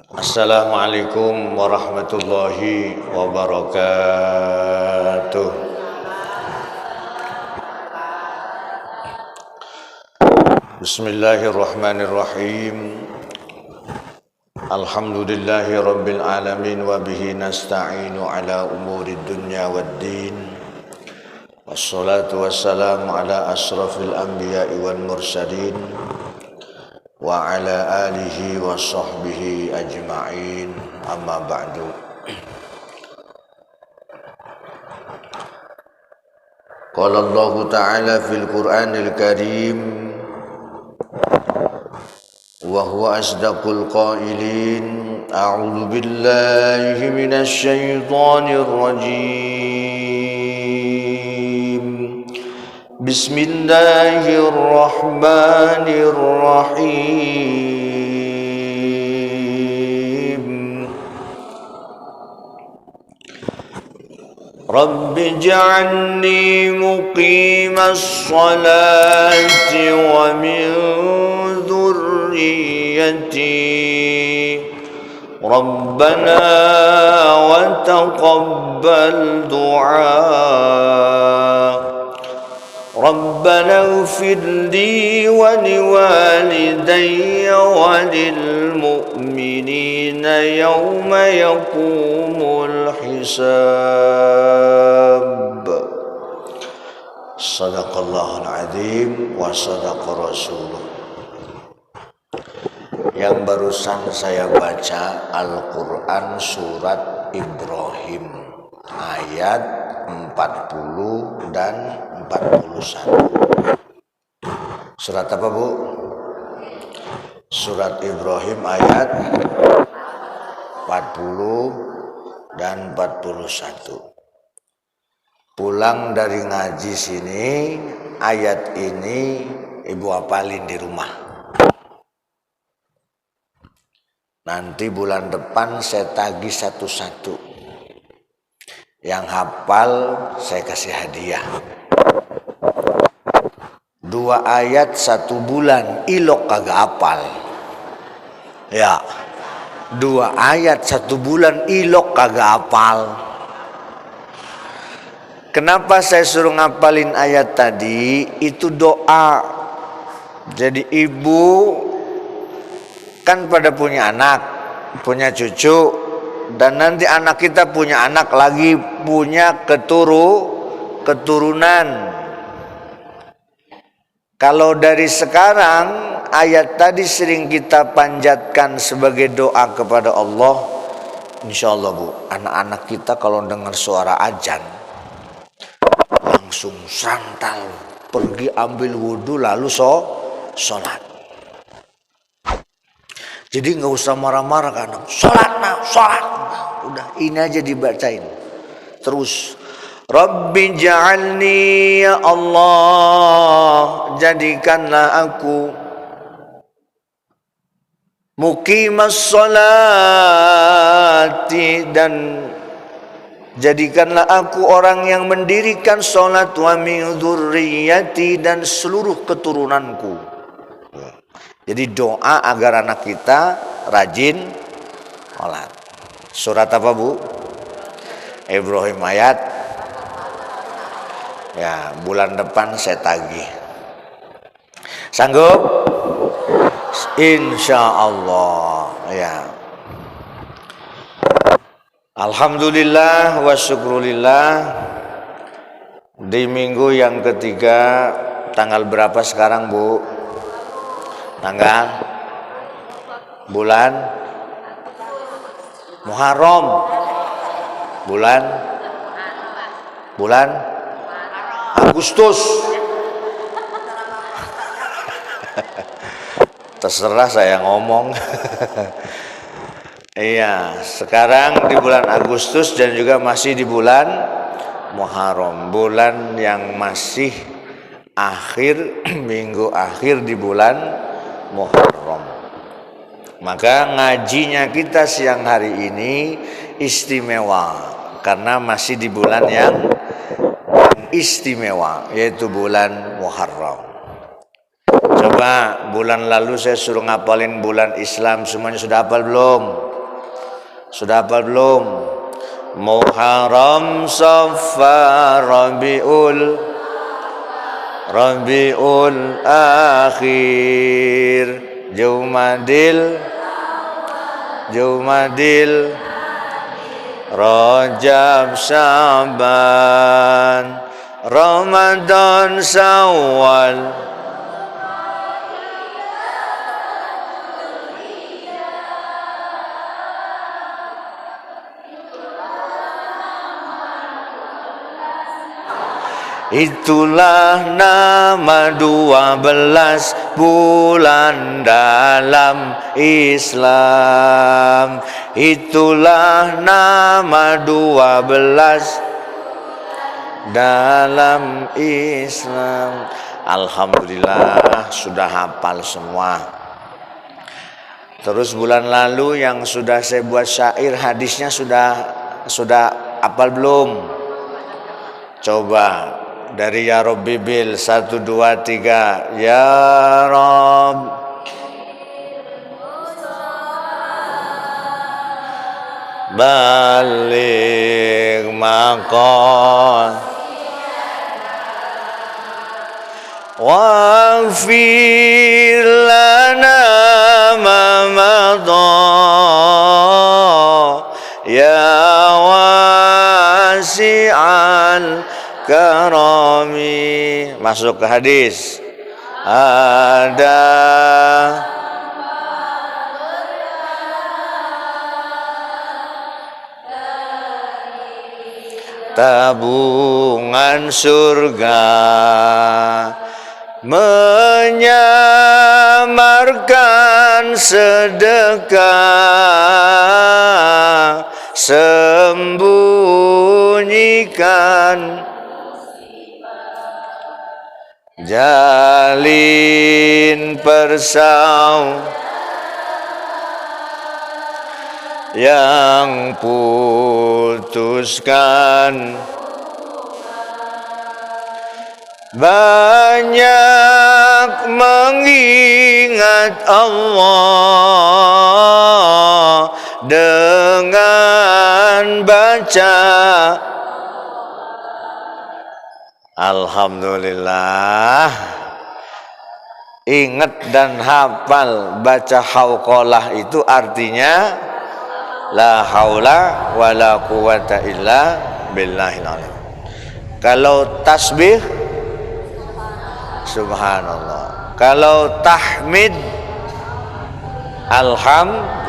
Assalamualaikum warahmatullahi wabarakatuh. Bismillahirrahmanirrahim. Alhamdulillahi rabbil alamin wa bihi nasta'inu ala umurid dunya waddin. Wassalatu wassalamu ala asrafil anbiya'i wal mursalin wa ala alihi wa sahbihi ajma'in, amma ba'du. Qala Allah Ta'ala fil Qur'anil Karim wa huwa asdaqul qailin, a'udzu billahi minasy syaithanir rajim. Bismillahirrahmanirrahim. Rabbi ij'alni muqimas salati wa min dhurriyyati Rabbana wa taqabbal du'a. Rabbana ighfir li wa liwalidayya wa lil mu'minina yawma yaqumul hisab. Sadaqallahul azim wa sadaqa rasuluh. Yang barusan saya baca Al-Quran surat Ibrahim ayat 40 dan 41. Surat apa, Bu? Surat Ibrahim ayat 40 dan 41. Pulang dari ngaji sini, ayat ini Ibu hafalin di rumah. Nanti bulan depan saya tagih satu-satu. Yang hafal saya kasih hadiah. 2 ayat 1 bulan, ilok kagak hafal. Ya, 2 ayat 1 bulan, ilok kagak hafal. Kenapa saya suruh ngapalin ayat tadi? Itu doa. Jadi ibu kan pada punya anak, punya cucu, dan nanti anak kita punya anak lagi, punya keturunan. Kalau dari sekarang, ayat tadi sering kita panjatkan sebagai doa kepada Allah. Insya Allah, Bu, anak-anak kita kalau dengar suara azan langsung santal, pergi ambil wudhu lalu sholat. Jadi nggak usah marah-marah kan, sholat. Udah ini aja dibacain terus. Rabbi ja'alni, ya Allah, jadikanlah aku muqimas sholati, dan jadikanlah aku orang yang mendirikan sholat, wa min dzurriyyati, dan seluruh keturunanku. Jadi doa agar anak kita rajin sholat. Surat apa, Bu? Ibrahim ayat. Ya, bulan depan saya tagih. Sanggup? Insya Allah. Ya. Alhamdulillah wa syukrulillah. Di minggu yang ketiga, tanggal berapa sekarang, Bu? Tanggal bulan Muharram. Bulan Agustus. Terserah saya ngomong. Iya, sekarang di bulan Agustus dan juga masih di bulan Muharram, bulan yang masih akhir, minggu akhir di bulan Muharram. Maka ngajinya kita siang hari ini istimewa karena masih di bulan yang istimewa, yaitu bulan Muharram. Coba bulan lalu saya suruh ngapalin bulan Islam, semuanya sudah hafal belum? Sudah hafal belum? Muharram, Safar, Rabiul Akhir, Jumadil, Rajab, Syaban, Ramadan, Syawal. Itulah nama 12 bulan dalam Islam. Itulah nama 12 dalam Islam. Alhamdulillah sudah hafal semua. Terus bulan lalu yang sudah saya buat syair, hadisnya sudah hafal belum? Coba dari Ya Rabbi Bil 1, 2, 3. Ya Rabb Baligh maqal waghfir lana ma madha ya wasi'al karami. Masuk ke hadis. Ada tabungan surga menyamarkan sedekah, sembunyikan jalin yang putuskan banyak mengingat Allah dengan baca. Alhamdulillah. Ingat dan hafal baca hauqalah itu artinya la haula wala quwata illa billahil azim. Kalau tasbih subhanallah. Kalau tahmid alhamdulillah.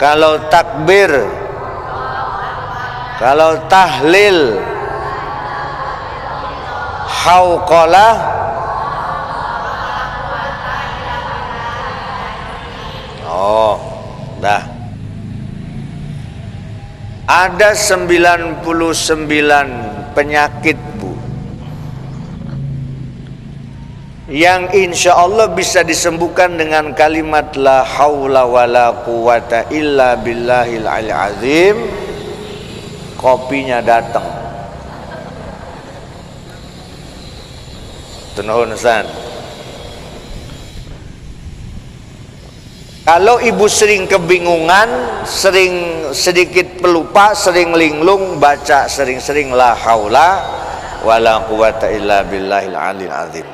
Kalau takbir, kalau tahlil hauqalah, oh dah. Ada 99 penyakit, Bu, yang insya Allah bisa disembuhkan dengan kalimat la haula wala quwata illa billahil azim. Kopinya datang. Nuhun san. Kalau ibu sering kebingungan, sering sedikit pelupa, sering linglung, baca sering-sering la haula wala quwata illa billahil aliyil azim.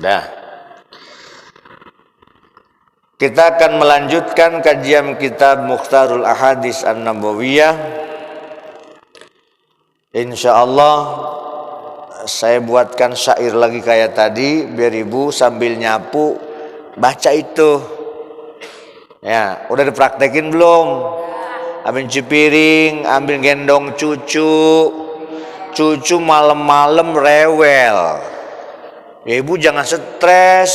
Dah. Kita akan melanjutkan kajian kitab Mukhtarul Ahadits An-Nabawiyah. Insyaallah saya buatkan syair lagi kayak tadi, biar ibu sambil nyapu baca itu. Ya, udah dipraktekin belum? Ambil cuci piring, ambil gendong cucu malam-malam rewel. Ya ibu jangan stres,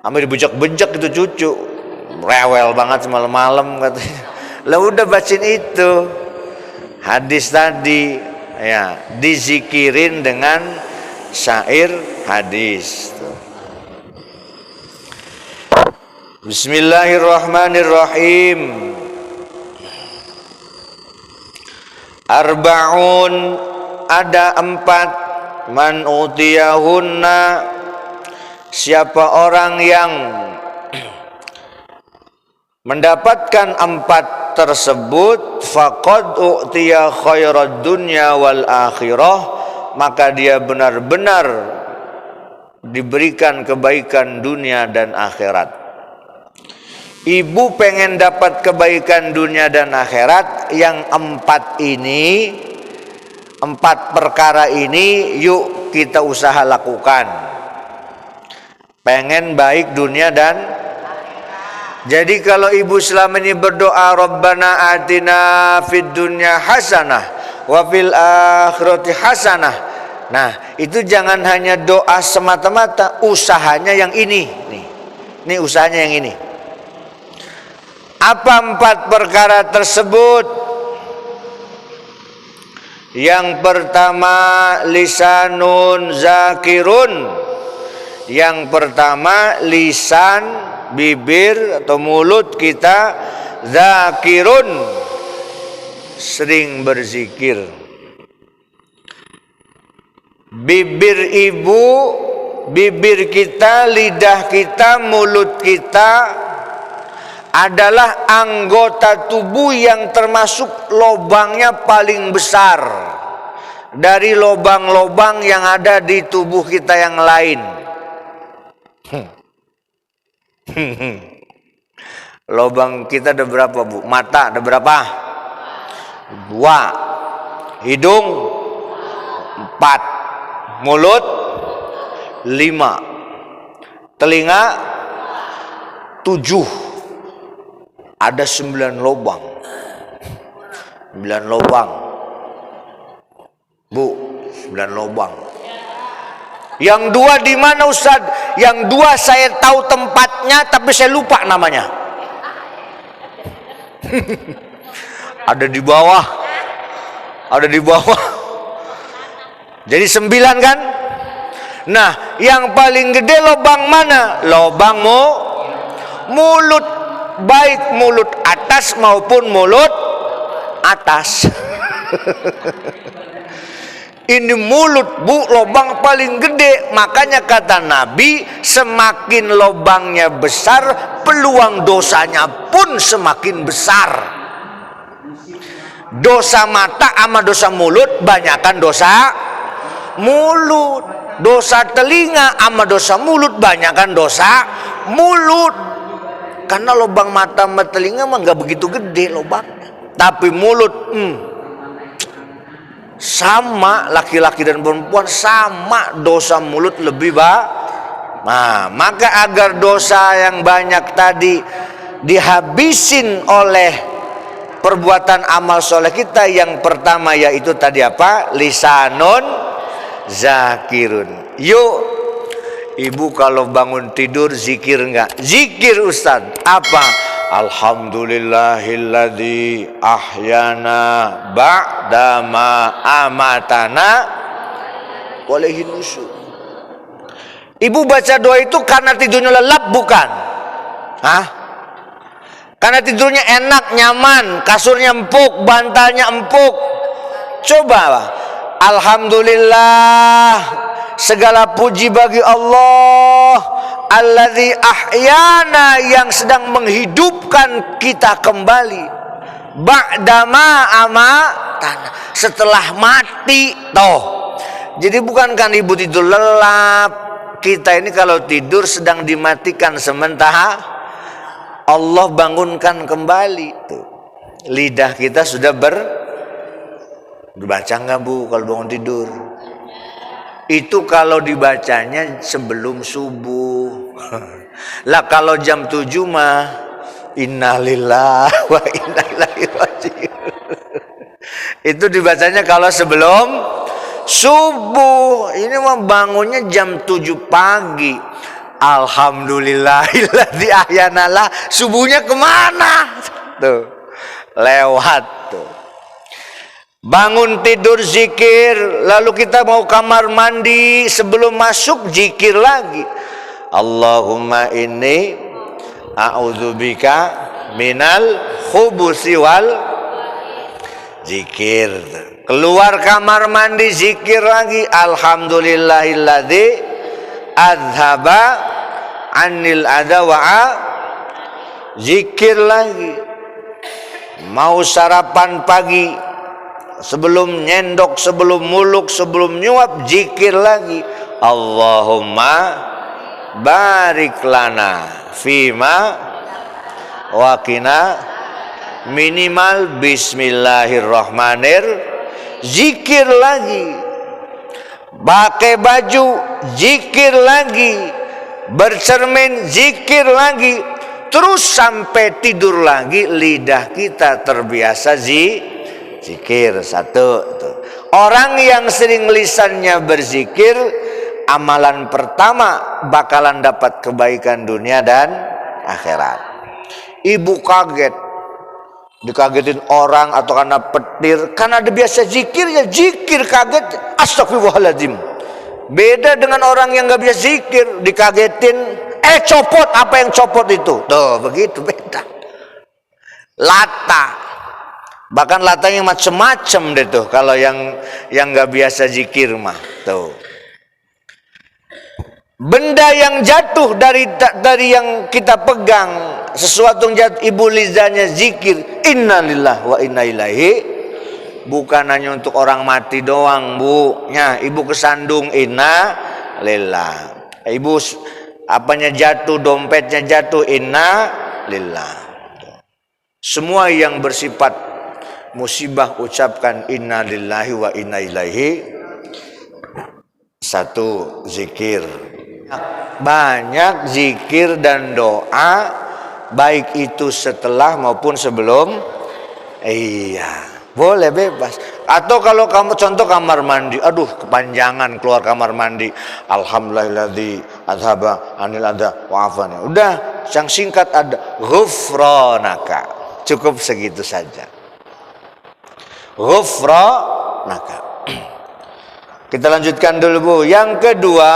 ambil dibejak-bejak itu cucu, rewel banget malam-malam katanya. Lah udah bacain itu hadis tadi. Ya, dizikirin dengan syair hadis. Bismillahirrahmanirrahim. Arba'un, ada 4, man utiyahunna, siapa orang yang mendapatkan 4 tersebut, faqad u'tiya khairad dunya wal akhirah, maka dia benar-benar diberikan kebaikan dunia dan akhirat. Ibu pengen dapat kebaikan dunia dan akhirat, yang 4 ini, 4 perkara ini yuk kita usaha lakukan. Pengen baik dunia dan jadi kalau ibu selama ini berdoa Rabbana atina fid dunya hasanah wa fil akhirati hasanah, nah itu jangan hanya doa semata-mata, usahanya yang ini nih. Ini usahanya yang ini. Apa 4 perkara tersebut? Yang pertama, lisanun zakirun. Yang pertama, lisan, bibir atau mulut kita zakirun, sering berzikir. Bibir ibu, bibir kita, lidah kita, mulut kita adalah anggota tubuh yang termasuk lobangnya paling besar dari lobang-lobang yang ada di tubuh kita yang lain. Lobang kita ada berapa, Bu? Mata ada berapa? 2. Hidung 4. Mulut 5. Telinga 7. Ada 9 lobang. 9 lobang. Bu, 9 lobang. Yang 2 di mana, Ustaz? Yang 2 saya tahu tempatnya tapi saya lupa namanya. Ada di bawah. Ada di bawah. Jadi 9 kan? Nah, yang paling gede lobang mana? Lobang mulut. Baik mulut atas maupun mulut atas. Ini mulut, Bu, lobang paling gede. Makanya kata Nabi, semakin lobangnya besar, peluang dosanya pun semakin besar. Dosa mata sama dosa mulut, banyakan dosa mulut. Dosa telinga sama dosa mulut, banyakan dosa mulut. Karena lubang mata sama telinga mah nggak begitu gede lubangnya, tapi mulut sama, laki-laki dan perempuan sama, dosa mulut lebih Nah, maka agar dosa yang banyak tadi dihabisin oleh perbuatan amal soleh kita, yang pertama yaitu tadi apa? Lisanun zakirun. Yuk ibu kalau bangun tidur zikir enggak? Zikir, Ustaz. Apa? Alhamdulillahilladzi ahyana ba'dama amatana walaihi nusyur. Ibu baca doa itu karena tidurnya lelap bukan? Hah? Karena tidurnya enak, nyaman, kasurnya empuk, bantalnya empuk. Coba alhamdulillah, segala puji bagi Allah alladzi ahyana, yang sedang menghidupkan kita kembali ba'dama amatana, setelah mati. Toh, jadi bukan ibu tidur lelap. Kita ini kalau tidur sedang dimatikan sementara Allah bangunkan kembali. Tuh, lidah kita sudah berbaca nggak, Bu, kalau bangun tidur? Itu kalau dibacanya sebelum subuh. Lah kalau jam 7 mah innalillahi wa inna ilaihi raji'un. Itu dibacanya kalau sebelum subuh. Ini mah bangunnya jam 7 pagi. Alhamdulillahilladzi ahyana lah. Subuhnya kemana? Tuh, lewat tuh. Bangun tidur zikir, lalu kita mau kamar mandi, sebelum masuk zikir lagi. Allahumma inni a'udzubika minal khubusi wal zikir. Keluar kamar mandi zikir lagi. Alhamdulillahilladzi adhaba anil adawa'a, zikir lagi. Mau sarapan pagi, sebelum nyendok, sebelum muluk, sebelum nyuap, zikir lagi. Allahumma barik lana fima wakina, minimal bismillahirrahmanirrahim, zikir lagi. Pakai baju, zikir lagi. Bercermin, zikir lagi. Terus sampai tidur lagi, lidah kita terbiasa zikir. Satu tuh. Orang yang sering lisannya berzikir, amalan pertama bakalan dapat kebaikan dunia dan akhirat. Ibu kaget, dikagetin orang atau karena petir, karena ada biasa zikir, ya zikir kaget, astagfirullahaladzim. Beda dengan orang yang gak biasa zikir, dikagetin, copot, apa yang copot itu? Tuh begitu, beda. Lata, bahkan latanya macem-macem deh tuh, kalau yang gak biasa zikir mah. Tuh, benda yang jatuh dari yang kita pegang, sesuatu yang jatuh, ibu lizanya zikir, innalillahi wa inna ilaihi. Bukan hanya untuk orang mati doang, Bu. Ya, ibu kesandung, inna lillah. Ibu apanya jatuh, dompetnya jatuh, inna lillah. Semua yang bersifat musibah ucapkan inna lillahi wa inna ilaihi. Satu, zikir. Banyak zikir dan doa, baik itu setelah maupun sebelum. Iya, boleh bebas. Atau kalau kamu contoh kamar mandi, aduh kepanjangan keluar kamar mandi, alhamdulillahilladzi adhaba anil adha wa afani. Udah, yang singkat ada ghufranaka. Cukup segitu saja. Ghufranaka. Kita lanjutkan dulu, Bu. Yang kedua,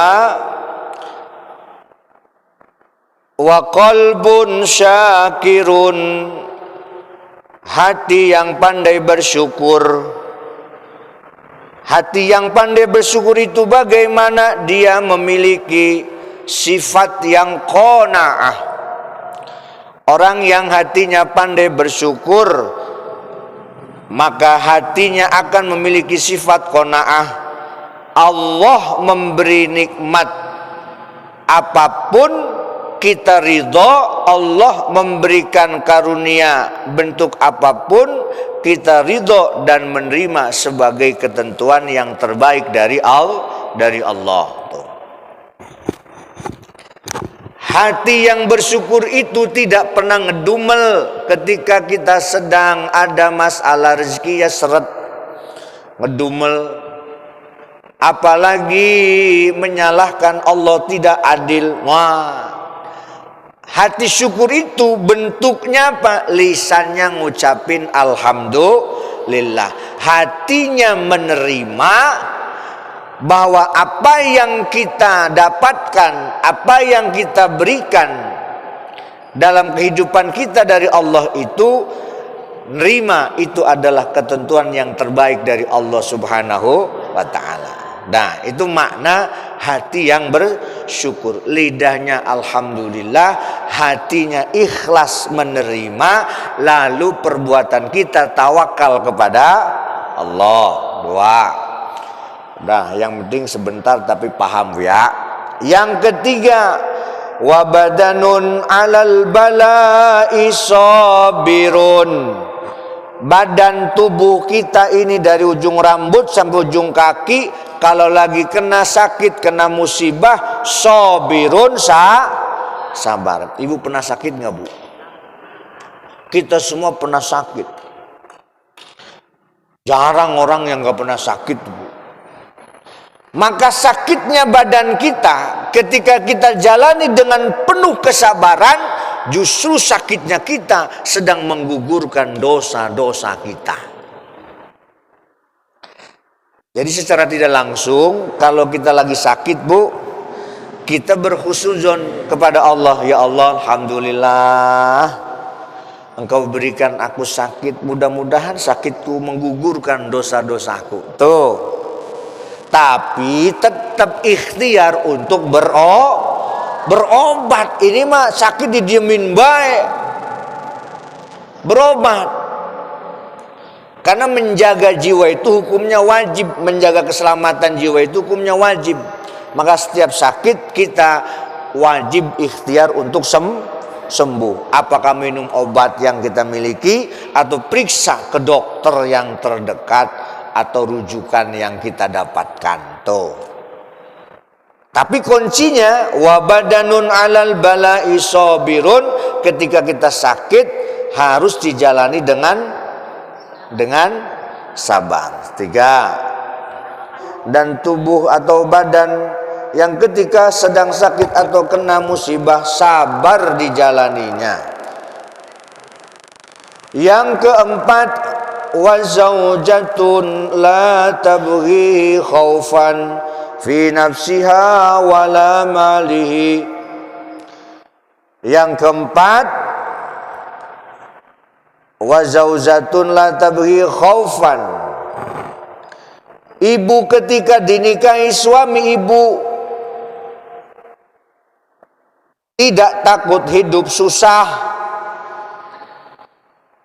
wa qalbun syakirun, hati yang pandai bersyukur. Hati yang pandai bersyukur itu bagaimana? Dia memiliki sifat yang qanaah. Orang yang hatinya pandai bersyukur, maka hatinya akan memiliki sifat qanaah. Allah memberi nikmat apapun kita ridho, Allah memberikan karunia bentuk apapun kita ridho dan menerima sebagai ketentuan yang terbaik dari Allah. Hati yang bersyukur itu tidak pernah ngedumel. Ketika kita sedang ada masalah rezeki, ya seret ngedumel. Apalagi menyalahkan Allah, tidak adil. Wah, hati syukur itu bentuknya apa? Lisannya ngucapin alhamdulillah. Hatinya menerima bahwa apa yang kita dapatkan, apa yang kita berikan dalam kehidupan kita dari Allah itu, nerima itu adalah ketentuan yang terbaik dari Allah Subhanahu wa ta'ala. Nah, itu makna hati yang bersyukur. Lidahnya alhamdulillah, hatinya ikhlas menerima, lalu perbuatan kita tawakal kepada Allah. Dua. Nah, yang penting sebentar tapi paham ya. Yang ketiga, wa badanun 'alal bala'i sabirun. Badan tubuh kita ini dari ujung rambut sampai ujung kaki, kalau lagi kena sakit, kena musibah, sabirun, sabar. Ibu pernah sakit nggak, Bu? Kita semua pernah sakit. Jarang orang yang nggak pernah sakit, Bu. Maka sakitnya badan kita, ketika kita jalani dengan penuh kesabaran, justru sakitnya kita sedang menggugurkan dosa-dosa kita. Jadi secara tidak langsung, kalau kita lagi sakit, Bu, kita berhusnuzon kepada Allah. Ya Allah, alhamdulillah Engkau berikan aku sakit, mudah-mudahan sakitku menggugurkan dosa-dosaku. Tuh. tapi tetap ikhtiar untuk berobat. Ini mah sakit didiemin baik, berobat. Karena menjaga jiwa itu hukumnya wajib, menjaga keselamatan jiwa itu hukumnya wajib. Maka setiap sakit kita wajib ikhtiar untuk sembuh. Apakah minum obat yang kita miliki atau periksa ke dokter yang terdekat atau rujukan yang kita dapatkan. Tuh. Tapi kuncinya wabadanun alal bala'i sabirun, ketika kita sakit harus dijalani dengan sabar. 3. Dan tubuh atau badan yang ketika sedang sakit atau kena musibah sabar dijalaninya. Yang keempat, wa zaujatun la tabghi khaufan fi nafsiha wala malihi. Yang keempat, wa zaujatun la tabghi khaufan. Ibu ketika dinikahi suami, ibu tidak takut hidup susah,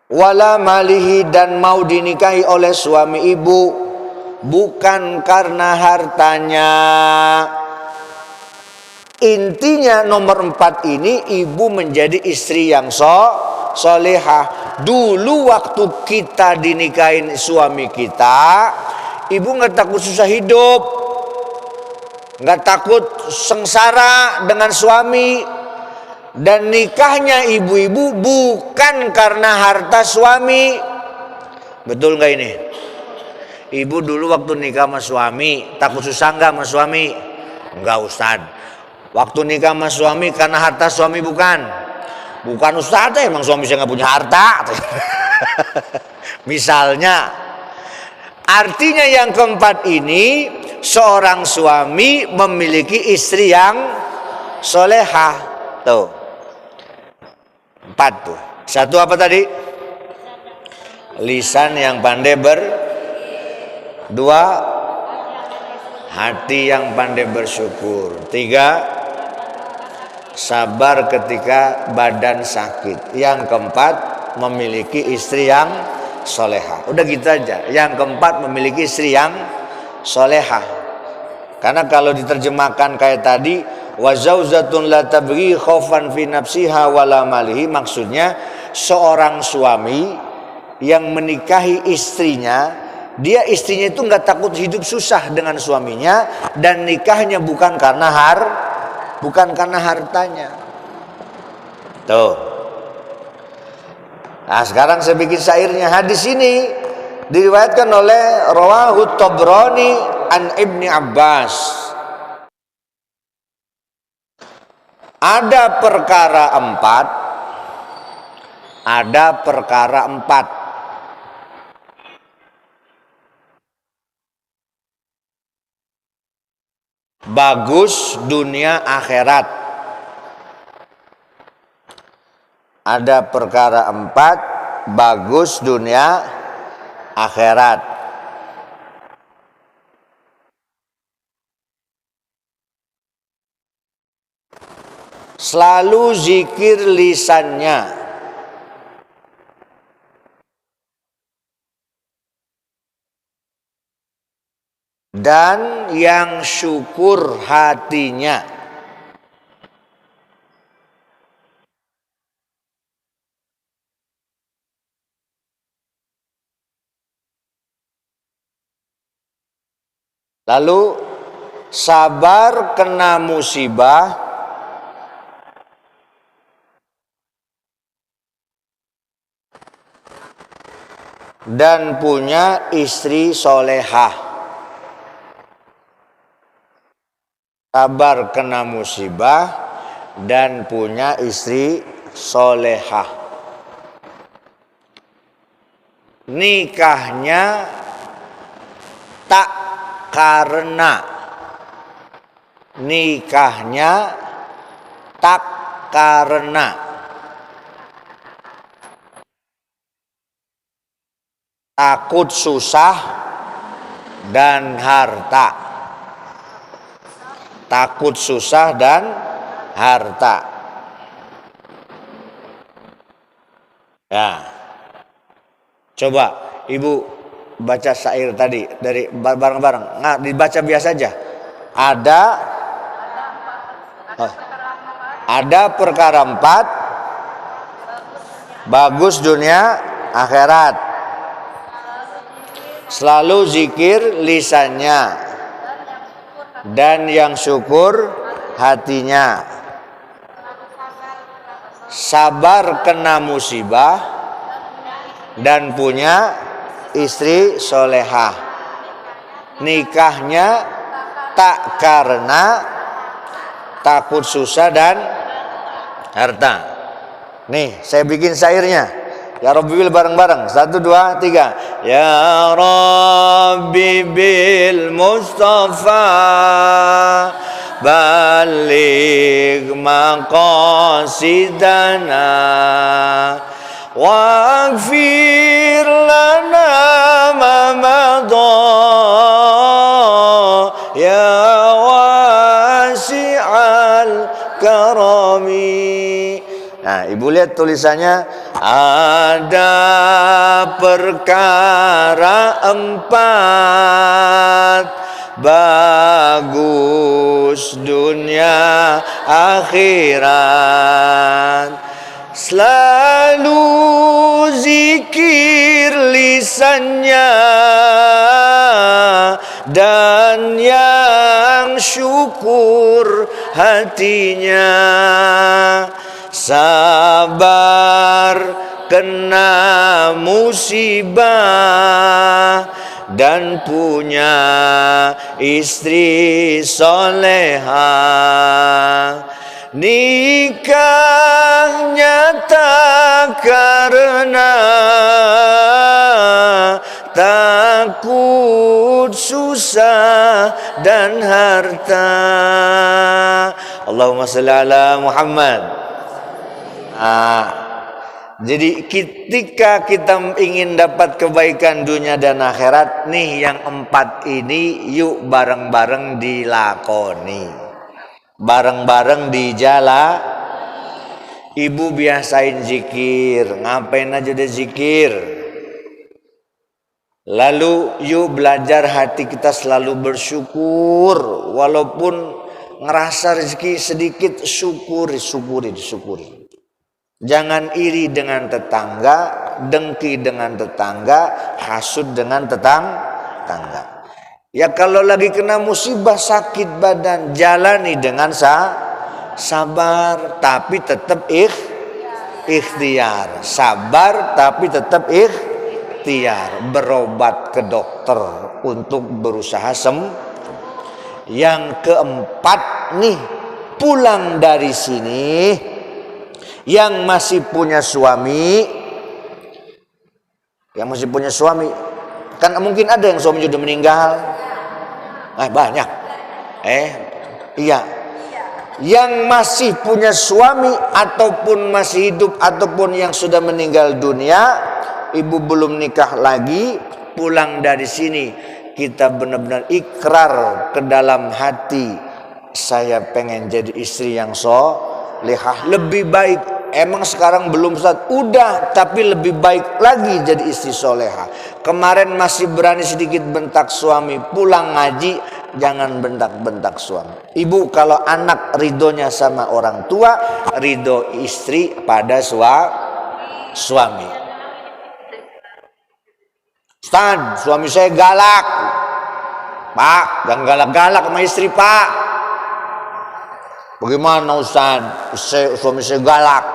wala malihi, dan mau dinikahi oleh suami ibu bukan karena hartanya. Intinya nomor 4 ini, ibu menjadi istri yang solehah. Dulu waktu kita dinikahin suami kita, ibu nggak takut susah hidup, nggak takut sengsara dengan suami. Dan nikahnya ibu-ibu bukan karena harta suami. Betul nggak ini? Ibu dulu waktu nikah sama suami takut susah nggak sama suami? Enggak, Ustad. Waktu nikah sama suami karena harta suami bukan? Bukan, Ustad, emang suami saya nggak punya harta. Misalnya. Artinya yang keempat ini, seorang suami memiliki istri yang solehah. Tuh. 4 tuh. 1 apa tadi? Lisan yang pandai 2, hati yang pandai bersyukur. 3, sabar ketika badan sakit. Yang keempat, memiliki istri yang solehah. Udah gitu aja. Yang keempat, memiliki istri yang solehah. Karena kalau diterjemahkan kayak tadi, wa zaujatun la tabghi khaufan fi nafsiha wala malihi, maksudnya seorang suami yang menikahi istrinya, dia istrinya itu nggak takut hidup susah dengan suaminya, dan nikahnya bukan karena hartanya. Tuh. Nah, sekarang saya bikin syairnya. Hadis ini diriwayatkan oleh rawahu Tabrani an Ibni Abbas. Ada perkara 4. Bagus dunia akhirat. Ada perkara 4 bagus dunia akhirat. Selalu zikir lisannya, dan yang syukur hatinya. Lalu sabar kena musibah, dan punya istri solehah. Sabar kena musibah dan punya istri solehah. Nikahnya tak karena takut susah dan harta. takut susah dan harta. Ya, coba ibu baca syair tadi dari bareng-bareng. Nah, dibaca biasa aja. Ada perkara 4 bagus dunia akhirat. Selalu zikir lisannya dan yang syukur hatinya. Sabar kena musibah dan punya istri solehah. Nikahnya tak karena takut susah dan harta. Nih, saya bikin syairnya. Ya Rabbi bil bareng-bareng. 1, 2, 3. Ya Rabbi bil Mustafa baligh maqasidana waghfir lana ma madha ya wasi'al karami. Nah, ibu lihat tulisannya, ada perkara 4 bagus dunia akhirat. Selalu zikir lisannya dan yang syukur hatinya. Sabar kena musibah dan punya istri solehah. Nikahnya tak karena takut susah dan harta. Allahumma shalli ala Muhammad. Jadi ketika kita ingin dapat kebaikan dunia dan akhirat, nih yang 4 ini yuk bareng-bareng dilakoni, bareng-bareng dijala. Ibu biasain zikir, ngapain aja deh zikir. Lalu yuk belajar hati kita selalu bersyukur, walaupun ngerasa rezeki sedikit, syukuri. Jangan iri dengan tetangga, dengki dengan tetangga, hasud dengan tetangga. Ya kalau lagi kena musibah, sakit badan, jalani dengan sabar, tapi tetap ikhtiar. Sabar tapi tetap ikhtiar. Berobat ke dokter untuk berusaha sembuh. Yang keempat nih, pulang dari sini. Yang masih punya suami, kan mungkin ada yang suami sudah meninggal. Banyak. Iya. Yang masih punya suami ataupun masih hidup ataupun yang sudah meninggal dunia, ibu belum nikah lagi, pulang dari sini kita benar-benar ikrar ke dalam hati, saya pengen jadi istri yang solehah. Lebih baik, emang sekarang belum Ustaz? Udah, tapi lebih baik lagi jadi istri soleha. Kemarin masih berani sedikit bentak suami, pulang ngaji jangan bentak-bentak suami. Ibu kalau anak ridhonya sama orang tua, ridho istri pada suami. Ustaz, suami saya galak. Pak, jangan galak-galak sama istri, Pak. Bagaimana Ustaz? Suami saya galak.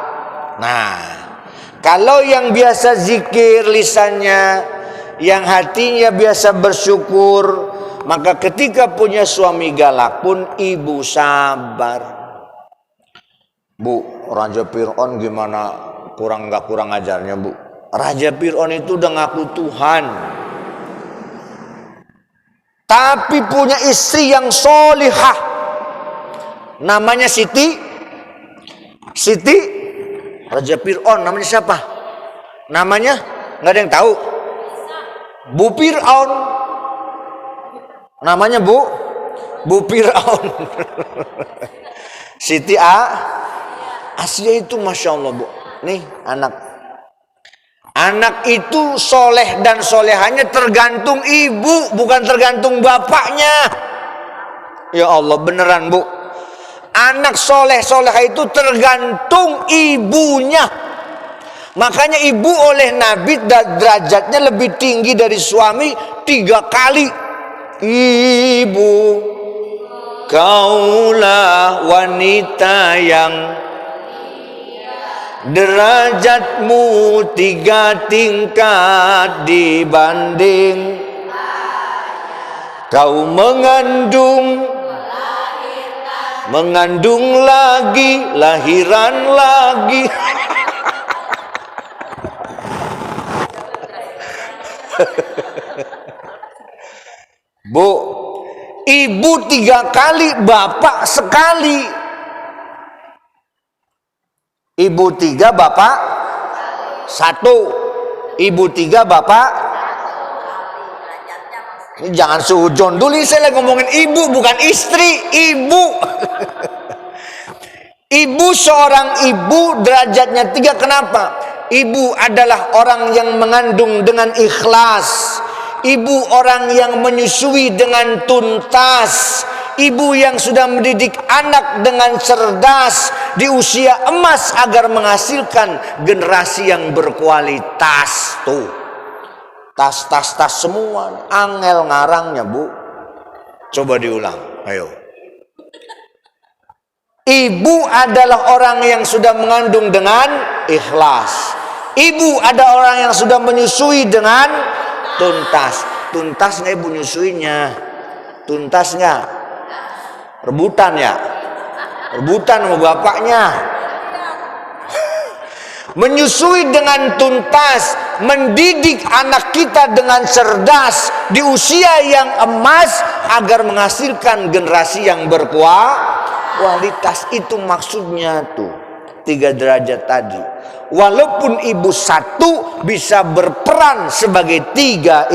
Nah, kalau yang biasa zikir lisannya, yang hatinya biasa bersyukur, maka ketika punya suami galak pun ibu sabar. Bu, Raja Fir'aun gimana gak kurang ajarnya, Bu? Raja Fir'aun itu udah ngaku Tuhan, tapi punya istri yang solihah, namanya Siti. Raja Fir'aun namanya siapa? Namanya nggak ada yang tahu. Bu Fir'aun namanya Bu Bu Fir'aun. Siti Asia itu Masya Allah Bu. Nih anak itu soleh dan solehannya tergantung ibu, bukan tergantung bapaknya. Ya Allah beneran Bu. Anak soleh-solehah itu tergantung ibunya. Makanya ibu oleh Nabi derajatnya lebih tinggi dari suami 3 kali. Ibu, kaulah wanita yang derajatmu 3 tingkat dibanding kau mengandung lagi, lahiran lagi. Bu, ibu 3 kali, bapak sekali. Ibu 3, bapak 1. Ibu 3, bapak. Ini jangan sujon dulu, saya lagi ngomongin ibu bukan istri, ibu. Ibu, seorang ibu derajatnya 3. Kenapa? Ibu adalah orang yang mengandung dengan ikhlas. Ibu orang yang menyusui dengan tuntas. Ibu yang sudah mendidik anak dengan cerdas di usia emas agar menghasilkan generasi yang berkualitas. Tuh, tas semua, angel ngarangnya Bu. Coba diulang, ayo. Ibu adalah orang yang sudah mengandung dengan ikhlas. Ibu ada orang yang sudah menyusui dengan tuntas. Tuntas nggak ibu nyusuinya? Tuntas nggak? Rebutan ya? Rebutan sama bapaknya. Menyusui dengan tuntas, mendidik anak kita dengan cerdas di usia yang emas agar menghasilkan generasi yang berkualitas. Itu maksudnya tuh 3 derajat tadi. Walaupun ibu 1 bisa berperan sebagai 3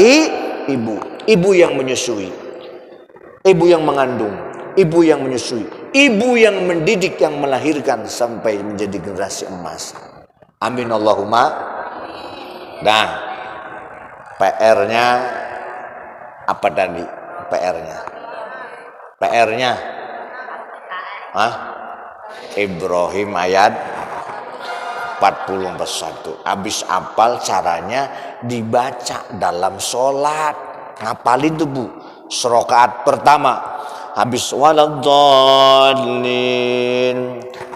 ibu. Ibu yang menyusui, ibu yang mengandung, ibu yang menyusui, ibu yang mendidik, yang melahirkan sampai menjadi generasi emas. Amin Allahumma. Nah, PR-nya apa tadi? PR-nya Ibrahim ayat 41. Habis apal, caranya dibaca dalam sholat. Ngapalin tuh Bu, serokaat pertama habis waladdallin,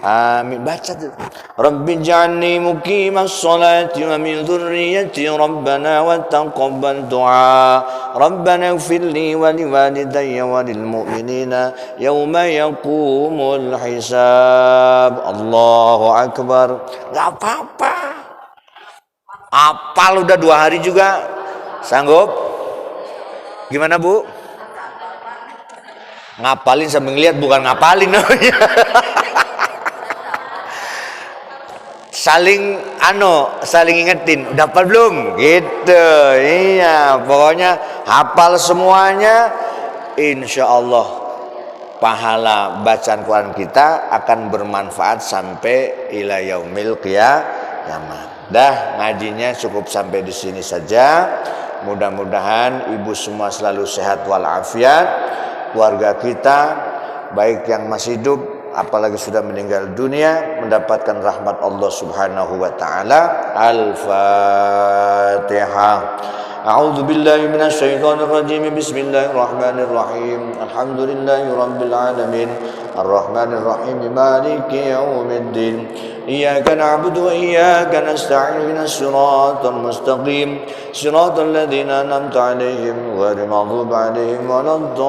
amin, baca tuh. Rabbi ja'alni muqimas sholati wa min dzurriyyati rabbana wa taqabbal du'a rabbana ighfirli wa liwalidayya wa lil mu'minina yauma yaqumul hisab. Allahu akbar. Gak apa-apa, apal udah 2 hari juga sanggup. Gimana Bu? Ngapalin sambil ngeliat, bukan ngapalin namanya. saling ingetin, udah hafal belum? Gitu. Iya, pokoknya hafal semuanya. Insya Allah pahala bacaan Quran kita akan bermanfaat sampai ila yaumil qiyamah. Dah, ngajinya cukup sampai di sini saja. Mudah-mudahan ibu semua selalu sehat walafiat, keluarga kita baik yang masih hidup apalagi sudah meninggal dunia mendapatkan rahmat Allah Subhanahu wa taala. Al-Fatihah. A'udzu billahi minasyaitonir rajim. Bismillahirrahmanirrahim. Alhamdulillahirabbil alamin. Arrahmanir rahim. Maliki yaumiddin. Iyyaka na'budu wa iyyaka nasta'in. Ihdinas siratal mustaqim. Siratal ladzina an'amta 'alaihim ghairil maghdubi 'alaihim waladdallin.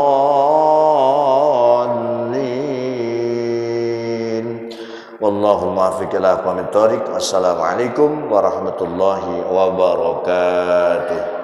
Wallahu muwaffiq ila aqwamit thoriq. Wassalamualaikum warahmatullahi wabarakatuh.